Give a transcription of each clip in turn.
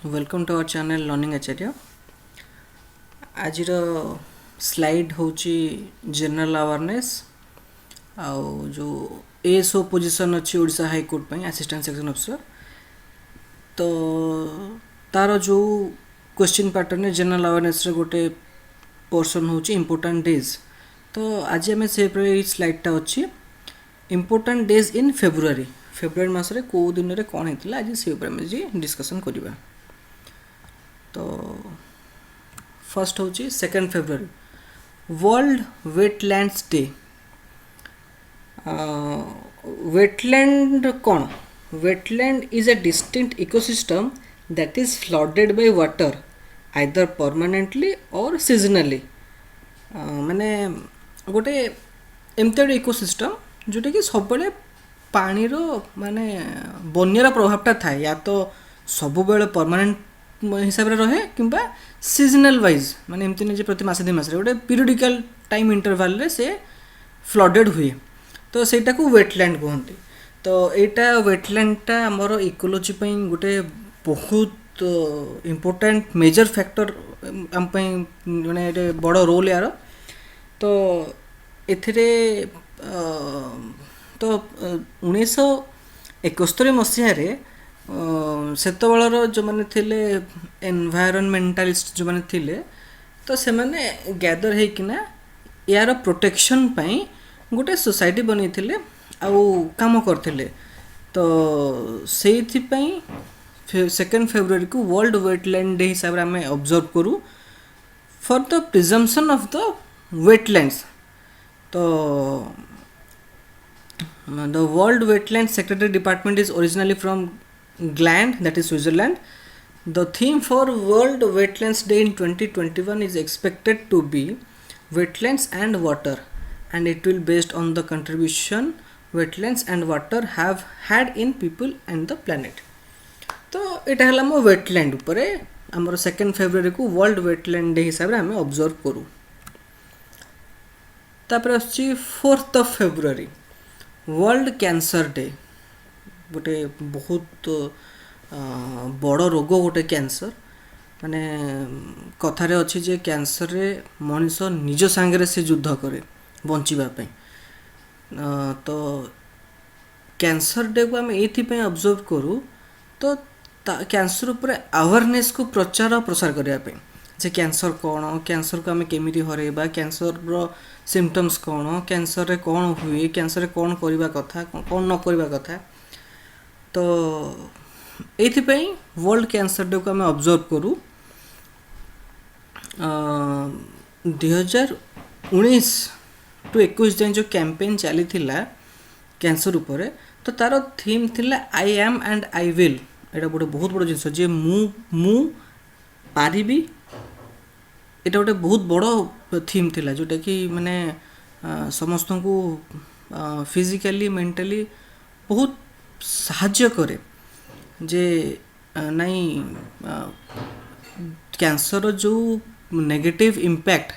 Welcome to our channel learning Acharya. आज slide होची general awareness आउ जो एएसओ पोजीशन अच्छी ओडिशा हाई कोर्ट पे असिस्टेंट सेक्शन ऑफिसर। तो तार जो क्वेश्चन पैटर्न जनरल अवेयरनेस रे गोटे पोर्शन होची इंपोर्टेंट डेज। तो आज आम से स्लाइडटा अच्छी इंपोर्टेंट डेज इन फेब्रुआरी मास रे को दिन रे कौन होता आज से डिस्कसन करवा। तो फर्स्ट हूँ 2 फेब्रुआरी वर्ल्ड वेटलैंड्स डे। वेटलैंड कौन? Wetland is a distinct ecosystem that is flooded by water either permanently or seasonally. माने गोटे एमती गोटे इकोसिस्टम जोटा कि सब पानी माने बन्यार प्रभावटा थाए, या तो सब परमानेंट हिसाब से रहे कि सीजनल वाइज माने एमती नहीं प्रति मासे 2 मास गोटे पीरियडिकल टाइम इंटरवाल रे से फ्लडेड हुए। तो सेटा को वेटलैंड कहते। तो यहाँ वेटलैंडटा आमर इकोलोजी गोटे बहुत इम्पोर्टेंट मेजर फैक्टर आम मैंने बड़ रोल यार। तो एथिरे तो 1971 मसीह सेतबेलर जो मैंने थिले एनवायरनमेंटालिस्ट जो मैंने थिले, तो से मैंने गैदर होकिना यार प्रोटेक्शन पाई गोटे सोसाइटी बनी थिले आउ काम करथिले। तो से 2 फेब्रुआरी को वर्ल्ड वेटलैंड डे हिसाब से आम ऑब्जर्व करूँ for the presumption of the wetlands. तो the world wetland secretary department is originally from Gland, that is Switzerland. The theme for world wetlands day in 2021 is expected to be wetlands and water, and it will based on the contribution wetlands and water have had in people and the planet. तो यहाँ है आम wetland उपरे आमर 2 February को world wetland day हिसाब से आम ऑब्जर्व करूँ। तापर 4 फेब्रुआरी वर्ल्ड कैंसर डे। गोटे बहुत बड़ रोग गोटे कैंसर, माने कथारे अच्छी जे कैंसर रे मनीष निज सांगे से युद्ध करे बचापी। तो कैंसर डे को आम ये ऑब्जर्व करूँ तो कैंसर उपर अवेयरनेस को प्रचार प्रसार करने जे कैंसर कौन, कैंसर को आम केमी हरइबा, कैंसर सिम्पटम्स कौन, कैंसर रे कौन हुए, कैंसर रे कौन करवा कथा कौन न करवा कथा। तो ये वर्ल्ड कैंसर डे को आम ऑब्जर्व करूँ। 2019 टू 21 जाए जो कैंपेन चली कैंसर उपरे, तो तार थीम थिला आई एम एंड आई विल। यहाँ गोटे बहुत बड़ जिनस जे मु पारिबी, এটা गोटे बहुत बड़ थीम थिला जोटा कि माने समस्त को फिजिकली मेंटली बहुत साहाय्य करे जे नहीं कैंसर जो नेगेटिव इम्पैक्ट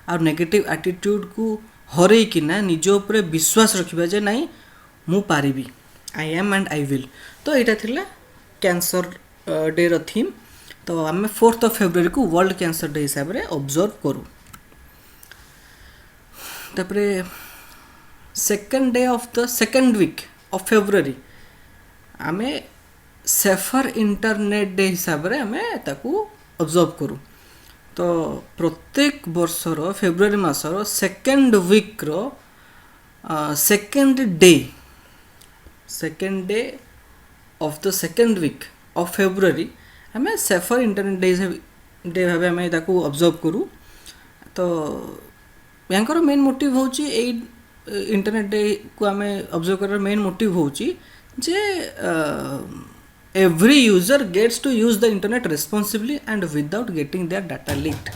और नेगेटिव एटीट्यूड को हरई किना निज उपरे विश्वास रखिबा जे नहीं मु पारिबी, I am and I will. तो यहाँ थिला कैंसर डे रो थीम। तो आम 4 फेब्रुआरी को वर्ल्ड कैंसर डे हिसाब से ऑब्जर्व करूँ। तापरे 2nd day of the 2nd week of फेब्रुआरी आम सेफर इंटरनेट डे हिसाब से आम ताकू ऑब्जर्व करूँ। तो प्रत्येक वर्षर फेब्रुआरी मासर 2nd वीक रो 2nd day of the 2nd week of फेब्रुआरी आम सेफर इंटरनेट डे भाव आम ऑब्जर्व करूँ। तो यहाँ मेन मोटिव हूँ इंटरनेट डे को आम ऑब्जर्व कर मेन मोटिव हूँ जे every user gets to use the internet responsibly and without getting there data leaked.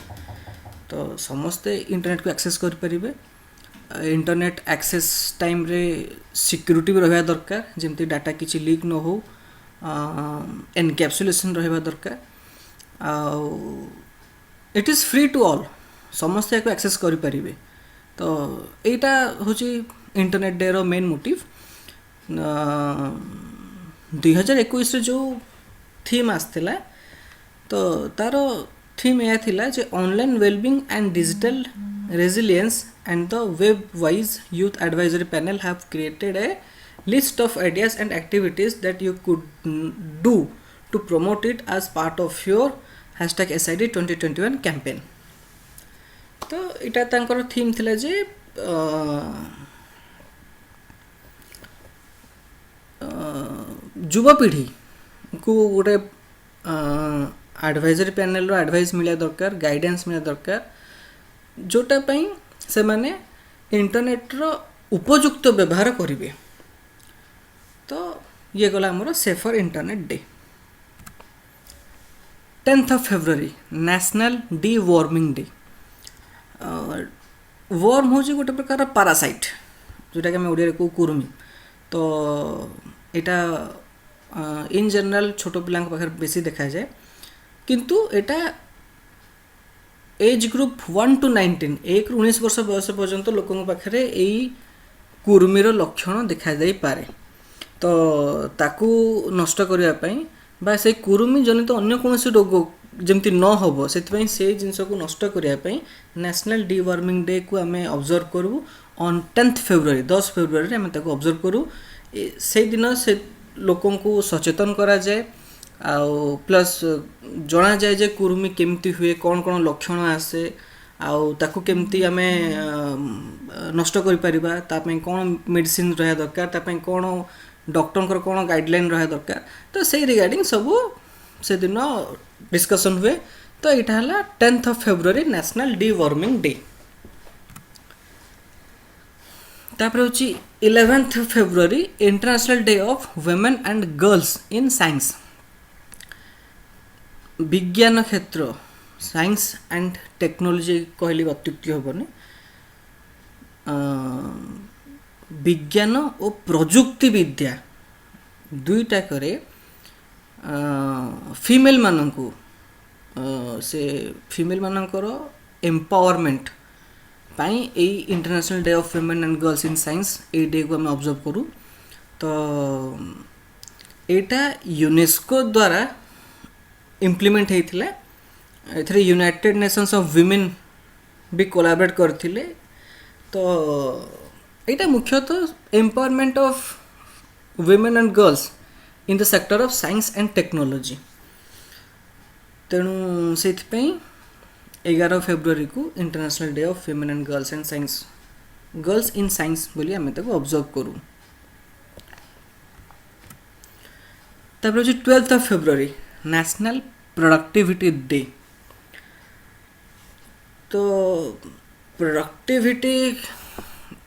तो समस्ते इंटरनेट को एक्सेस करें। इंटरनेट एक्सेस टाइम रे सिक्योरिटी भी रहा दरकार, जमती डाटा किसी लीक न हो, एनकैप्सुलेशन रहा दरकार। It is free to all, समस्ते को एक्सेस करें। तो यहाँ हूँ इंटरनेट डे रो मेन मोटिव। 2021 जो थीम आसला तो तार थीम यह थिला जे online wellbeing and digital resilience and the web wise youth advisory panel have created a list of ideas and activities that you could do to promote it as part of your hashtag SID 2021 campaign. तो इटा तांकर theme थिला जे युवपीढ़ी को गोटे advisory panel advice मिले दरकार guidance मिले दरकार जोटा पई से माने इंटरनेट रो उपयुक्त व्यवहार करिवे. तो ये गला हमरो safer internet day. 10th of February national D warming day. Worm हूँ गोटे प्रकार पारासाइट जोटा कि आम ओडिया को कुरुमी. तो यहाँ इन जनरल छोट पिला पाखे बेसी देखा जाए किंतु एटा एज ग्रुप 1 to 19 1 ରୁ 19 वर्ष बयस पर्यंत लोकों पाखे यही कुरुमीर लक्षण देखा जाई पारे. तो ताकू नष्ट करने बा से कुरुमी जनित अन्य कौन रोग जमती न हम से जिनस को नष्ट करने नेशनल डी वार्मिंग डे को आम ऑब्जर्व करूँ ऑन 10th February 10 फेब्रुआरी आम ऑब्जर्व करूँ. से दिन से लोकों को सचेतन करा जाए आउ प्लस जना जाए जे कुरुमी केमती हुए कौन कौन लक्षण आसे आउ ताकू केमती आम नष्ट करि परिबा तापई कौन मेडिसिन रहा दरकार तापई कौन डॉक्टर कौन गाइडलाइन रहा दरकार. तो से रिगार्डिंग सब से दिन डिस्कशन हुए. तो यहाँ है 10th of February national D warming day. तापर होची 11th February international day of women and girls in science. विज्ञान क्षेत्र साइंस एंड टेक्नोलॉजी कहली अत्युक्ति हेनी. विज्ञान और प्रजुक्ति विद्या दुईटा करे फीमेल माननकु से फीमेल मानकर empowerment pi A international day of women and girls in science a day को आम ऑब्जर्व करूँ. तो एटा यूनेस्को द्वारा इम्प्लीमेंट होता है. यूनाइटेड नेशंस ऑफ वुमेन भी कोलैबोरेट करथिले. तो यहाँ मुख्यतः empowerment of women and girls in the sector of science and technology. तेणु से 11 फेब्रुआरी को international day of women and girls in science बोली आम ऑब्जर्व करूँ. तापर 12th of February national productivity day. तो प्रोडक्टिविटी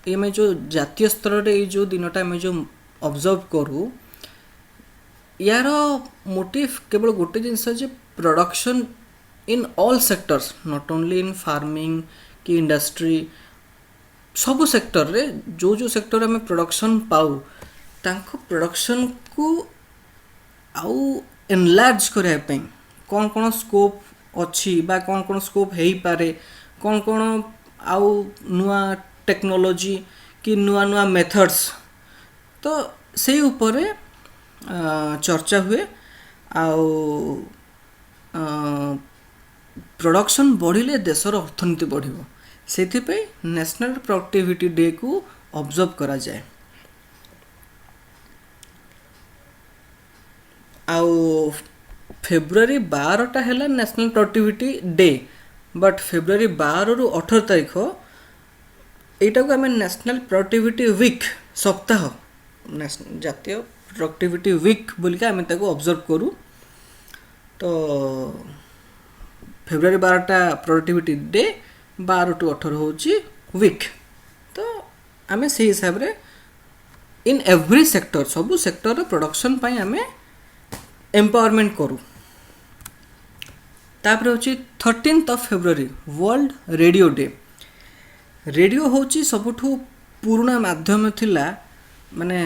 ये मैं जो जातीय स्तर रे जो दिनटा मैं जो ऑब्जर्व करूँ यार मोटिव केवल गोटे जिनस production in all sectors not only in farming कि इंडस्ट्री सबु सेक्टर रे जो सेक्टर में प्रोडक्शन पाऊ तांको प्रोडक्शन को आउ एनलार्ज करने कौन कौन स्कोप अच्छी बा कौन कौन स्कोप हो पारे कौन कौन आउ नुआ टेक्नोलॉजी कि नुआ नुआ मेथड्स. तो से ऊपर चर्चा हुए आउ प्रोडक्शन बढ़िले देशर अर्थनीति बढ़िबो. सेथिपई नेशनल प्रोडक्टिविटी डे को ऑब्जर्व करा जाए. आउ फेब्रुआरी 12 है national productivity day but February 12 रु 18 तारीख यहाँ को आम नेशनल प्रोडक्टिविटी वीक सप्ताह जातीय प्रोडक्टिविटी वीक बोलिक आम ऑब्जर्व करूँ. तो फेब्रुआरी 12 प्रोडक्टिविटी डे 12 to 18 होची वीक. तो आम से हिसाब रे इन एवरी सेक्टर सबू सेक्टर प्रोडक्शन पाई आम एम्पावरमेंट करूँ. तापर होची 13th of February world radio day. Radio होची सबुठु पुराना माध्यम थिला माने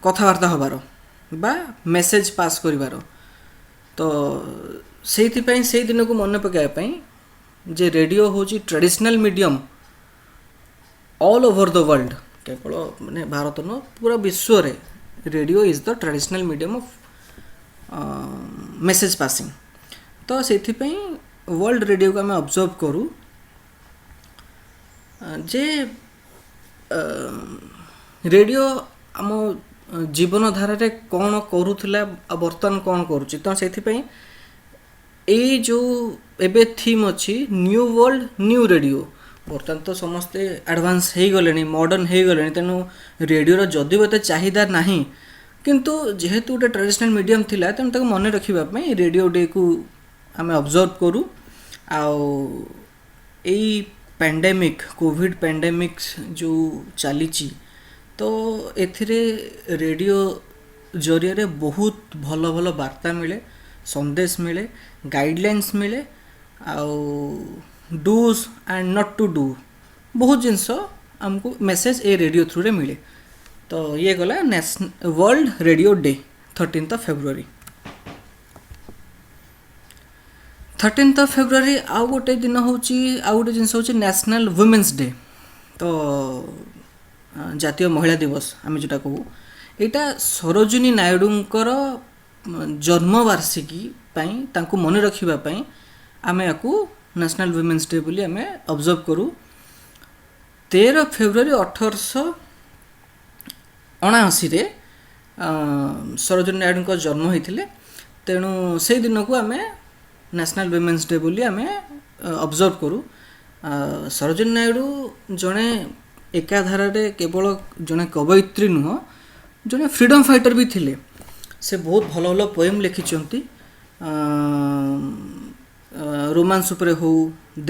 कथबार्ता हबार बा मेसेज पास करिवार. तो सेइथिपई से दिन को मन पकाइपई जे रेडियो होची traditional medium all over the world केवल माने भारत न पूरा विश्व रे radio is the traditional medium of message passing. तो से वर्ल्ड रेडियो को आम ऑब्जर्व करूँ जे रेडियो आम जीवन धारा रे कौन करूला बर्तमान कौन करुच्ची तो से यही जो एबे थीम अच्छी न्यू वर्ल्ड न्यू रेडियो बर्तमान तो समस्ते एडवांस हो गले मॉडर्न हो गले तेणु रेडियो जदि एत चाहिदा नहीं किंतु जेहेतु गोटे ट्रेडिशनल मीडियम थिला तेणु ताको मन रखिबा रेडियो डे को आम ऑब्जर्व करूँ आई पैंडेमिक कोविड पैंडेमिक जो चली तो एथिरे रेडियो जरिए बहुत भल भल वार्ता मिले संदेश मिले गाइडलाइंस मिले आउ dos and not to do बहुत जिनस आमको मेसेज ए रेडियो थ्रू रे मिले तो ये गला world radio day 13th February 13th February आउ गोटे दिन होची आउ गोटे जिनस होची नेशनल वुमेन्स डे तो जातीय महिला दिवस आम जोटा कहू यहाँ सरोजिनी नायडूंकर जन्मवार्षिकी तांको मन रखिबा आम या नेशनल वुमेन्स डे बोली आम ऑब्जर्व करूँ 13 February 1879 सरोजिनी नायडू जन्म होते तेणु से दिन को आम नेशनल वुमेन्स डे बोली आम ऑब्जर्व करूँ सरोजिनी नायडू जड़े एकाधारा केवल जड़े कवयित्री नुह जड़े फ्रीडम फाइटर भी थिले से बहुत भल भल पोएम लिखिंट रोमांस उपरे हो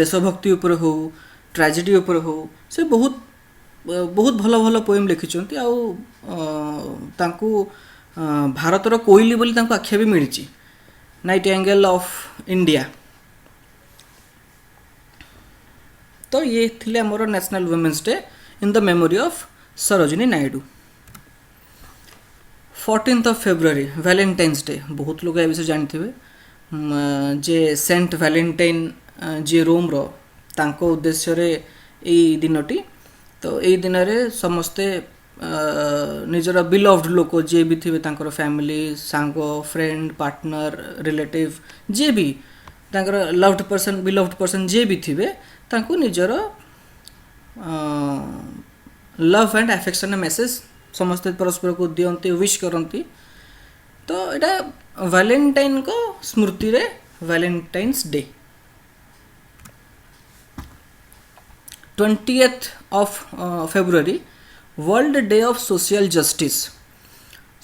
देशभक्ति उपरे हो ट्रेजेडी उपरे हो से बहुत बहुत भल भल पोएम लिखिंट तांकु भारतर कोइली बोली तांकु आख्या भी मिली नाइटिंगेल ऑफ इंडिया तो ये थिले हमर national women's day in the memory of Sarojini Naidu 14th February Valentine's day बहुत लोग ए विषय जानते जे सेंट वैलेंटाइन जी रोम रो तांको उद्देश्य रे ए दिनटी तो ए दिन रे समस्ते निजर बिलव्ड लोक जे भी थे तांकर फैमिली सांगो फ्रेंड पार्टनर रिलेटिव जे भी तांकर लव्ड पर्सन बिलव्ड पर्सन जे भी थे तांको निजर लव एंड अफेक्शन मेसेज समस्ते परस्पर को दियंती विश करती तो यहाँ वैलेंटाइन को स्मृति रे Valentine's day 20th February world day of social justice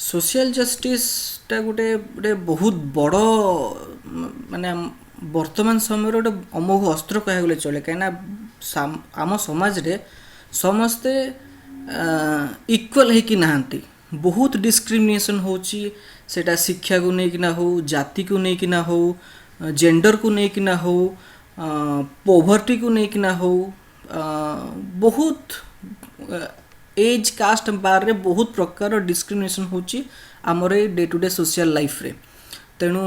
social justice टा गोटे बहुत बड़ माने वर्तमान समय गोटे अमोघ अस्त्र कह गले चले कहीं आम समाज रे समस्ते इक्वल है कि नहांती बहुत डिस्क्रिमिनेशन होची सेटा शिक्षा को नहीं किना हो जाति को नहीं किना हो जेंडर को नहीं किना हो पोवर्टी को नहीं किना हो बहुत एज कास्ट बार रे बहुत प्रकार डिस्क्रिमिनेशन होची आमर day to day social life रे तेणु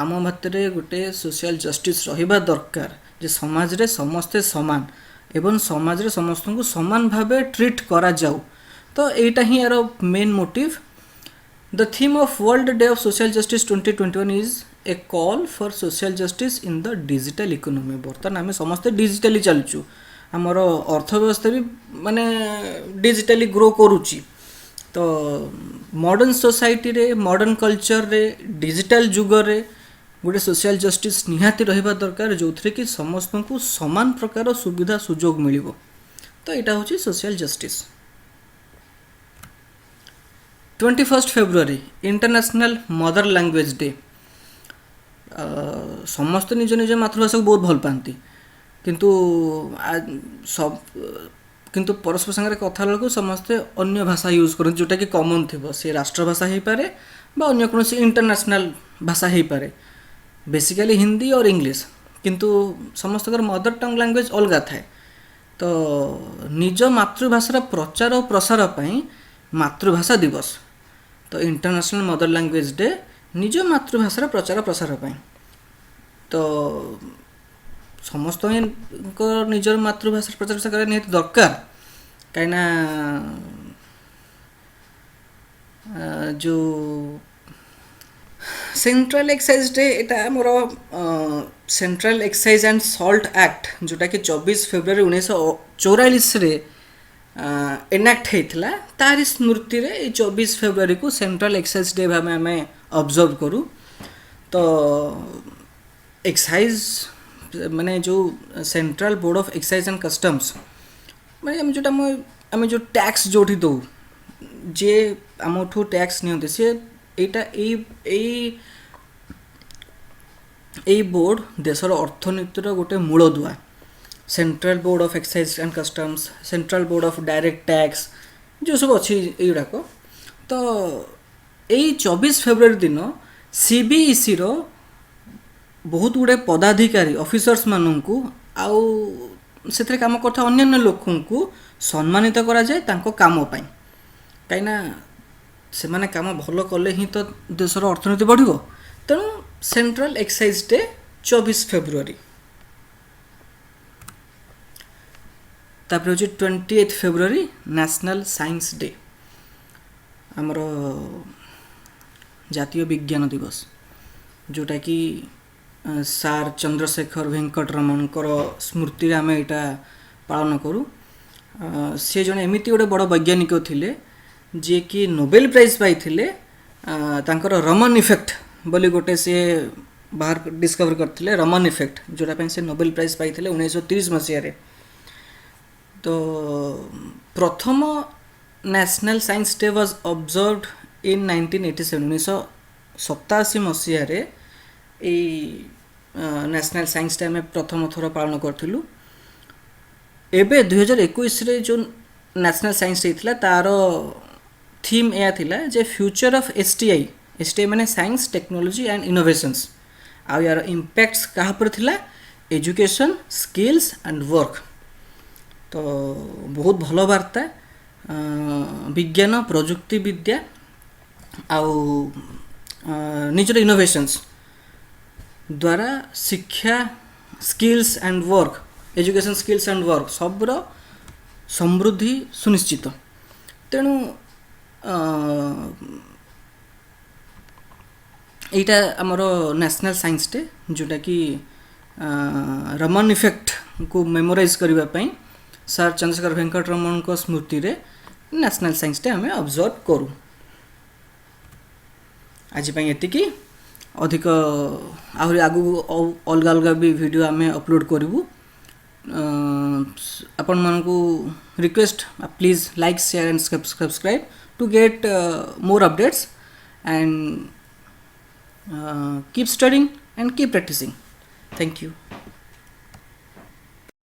आम भितर गोटे सोशल जस्टिस रहिबा दरकार जे समाज रे समस्ते समान एवं समाज रे समस्त को समान भावे ट्रीट करा जाऊ तो एटा ही यार main motive the theme of world day of social justice 2021 is a call for social justice in the digital economy बर्तमान आम समस्ते डिजिटली चलचु आमर अर्थव्यवस्था भी माने डिजिटली ग्रो करुच्ची तो मॉडर्न सोसाइटी रे मॉडर्न कल्चर रे डिजिटल जुग रे गोटे सोशल जस्टिस निहाती रहिबा दरकार जो थे कि समस्त को समान प्रकार सुविधा सुजोग मिलिबो तो यहाँ हूँ social justice 21st February international mother language day समस्त निज निज मातृभाषा को बहुत भल पाती किंतु सब किंतु परस्पर संगे कथा बेलू समस्ते अन्य भाषा यूज कर जोटा कि कॉमन थी से राष्ट्रभाषा हो पारे बा अन्य कौन इंटरनेशनल भाषा हो पारे बेसिकली हिंदी और इंग्लिश किंतु समस्त मदर टंग लैंग्वेज अलग थाए तो निज मातृभाषार प्रचार और प्रसार पाई मातृभाषा दिवस तो इंटरनेशनल मदर लैंग्वेज डे निज मातृभाषार प्रचार प्रसार पाई तो समस्त निजर मातृभाषा प्रचार प्रसार करने निहाती दरकार कहीं जो सेंट्रल एक्साइज डे एटा मोर central excise and salt act जोटा कि 24 फेब्रुआरी 1944 रे एनाक्ट होता तारी स्मृति रे 24 फेब्रुआरी को सेंट्रल एक्साइज डे भाव आम ऑब्जर्व करूँ। तो एक्साइज माने जो central board of excise and customs माने आम जो टैक्स जो दौ जे आम टैक्स नियंते सी एटा এই बोर्ड देशर अर्थनीतिर गोटे मूलदुआ central board of excise and customs central board of direct tax जो सब अच्छी युवाक। तो यही 24 फेब्रुआरी दिन सीबीईसी रो बहुत गुड़े पदाधिकारी ऑफिसर्स मानू आउ से काम करता अन्य लोक को सम्मानित करा जाए तांको काम पाई कहीं से माने काम भल कले ही तो देशर अर्थनीति बढ़िबो। तेणु सेंट्रल एक्साइज डे 24 फेब्रुआरी। तापर होची 28 फेब्रुआरी नेशनल साइंस डे आमर जातीय विज्ञान दिवस जोटा कि सार चंद्रशेखर वेंकट रमन स्मृति आम यहाँ पालन करूँ। सी जड़े एमती गोटे बड़ वैज्ञानिक थिले जे कि नोबेल प्राइज पाइथिले तांकर रमन इफेक्ट बोली गोटे सी बाहर डिस्कवर करथिले रमन इफेक्ट जोटा से नोबेल प्राइज पाइथिले 1930 मसीह रे। तो प्रथम national science day was observed in 1987 मसीह रे नेशनल साइंस डे आम प्रथम थर पालन करूँ। एबे 2021 रे जो नेशनल साइंस डे थिला तार थीम या थिला जे फ्यूचर ऑफ एसटीआई माने साइंस टेक्नोलॉजी एंड इनोवेशंस आ यार इम्पैक्ट्स कहाँ पर थिला एजुकेशन स्किल्स एंड वर्क। तो बहुत भल वार्ता विज्ञान प्रजुक्ति विद्या आउ निजर इनोवेशंस द्वारा शिक्षा skills and work education skills and work सबरो समृद्धि सुनिश्चित। तेणु এইটা ଆମର ନ୍ୟାସନାଲ୍ ସାଇନ୍ସ ଡେ ଯେଉଁଟା କି ରମନ ଇଫେକ୍ଟକୁ ମେମୋରାଇଜ୍ କରିବା ପାଇଁ ସାର୍ ଚନ୍ଦ୍ରଶେଖର ଭେଙ୍କଟ ରମଣଙ୍କ ସ୍ମୃତିରେ ନ୍ୟାସନାଲ୍ ସାଇନ୍ସ ଡେ ଆମେ ଅବଜର୍ଭ କରୁ। ଆଜି ପାଇଁ ଏତିକି। ଅଧିକ ଆହୁରି ଆଗକୁ ଅଲଗା ଅଲଗା ବି ଭିଡ଼ିଓ ଆମେ ଅପଲୋଡ଼ କରିବୁ। ଆପଣମାନଙ୍କୁ request please like share and subscribe to get more updates and keep studying and keep practicing. Thank you.